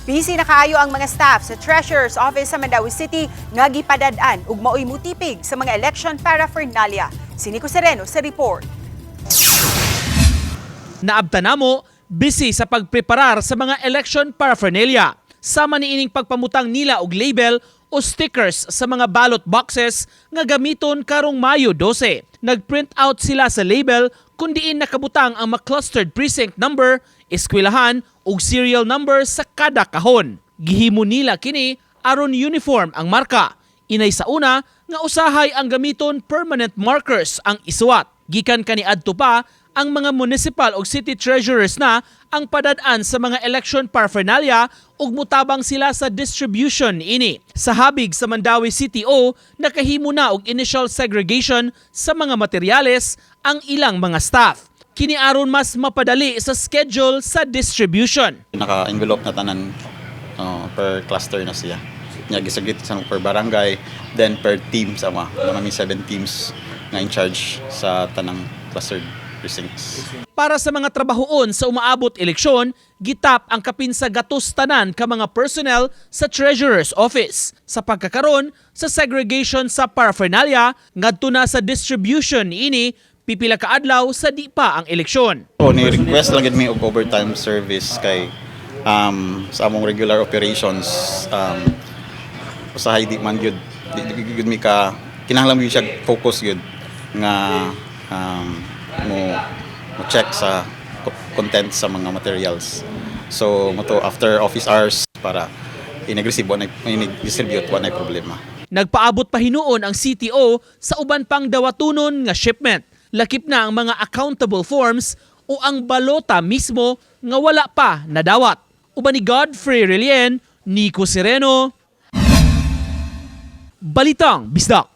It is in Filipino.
Busy na kaayo ang mga staff sa Treasurer's Office sa Mandaue City nga gipadad-an ug maoy mutipig sa mga election paraphernalia. Si Nico Sereno sa report. Naabtan namo busy sa pagpreparar sa mga election paraphernalia. Sama niining pagpamutang nila og label o stickers sa mga ballot boxes nga gamiton karong Mayo 12. Nagprint out sila sa label kung diin nakabutang ang ma-clustered precinct number, eskwelahan ug serial number sa kada kahon. Gihimo nila kini aron uniform ang marka. Inay sa una nga usahay ang gamiton permanent markers ang isuwat. Gikan kaniadto pa ang mga municipal ug city treasurers na ang padad-an sa mga election paraphernalia ug mutabang sila sa distribution ini. Sa habig sa Mandaue CTO, nakahimo na og initial segregation sa mga materyales ang ilang mga staff. Kini aron mas mapadali sa schedule sa distribution. Naka-envelope na tanan per cluster na siya. Nya gisaglit sa per barangay, then per team sama. Naman 7 teams nga in charge sa tanang clustered precincts. Para sa mga trabahoon sa umaabot eleksyon, gitap ang kapinsa gatos tanan ka mga personnel sa Treasurer's Office. Sa pagkakaron sa segregation sa paraphernalia, ngadto na sa distribution ini pipila ka adlaw sa di pa ang eleksyon. So ni-request lang gid mi og overtime service kay sa among regular operations usahay di man gyud di mi ka kinahanglan gyud siya focus gyud nga mo check sa content sa mga materials. So mo to after office hours para inag-receive wa distribute wa nay problema. Nagpaabot pa hinuon ang CTO sa uban pang dawatunon nga shipment. Lakip na ang mga accountable forms o ang balota mismo nga wala pa nadawat. Uban ni Godfrey Relien, Nico Sereno, Balitang Bisdak.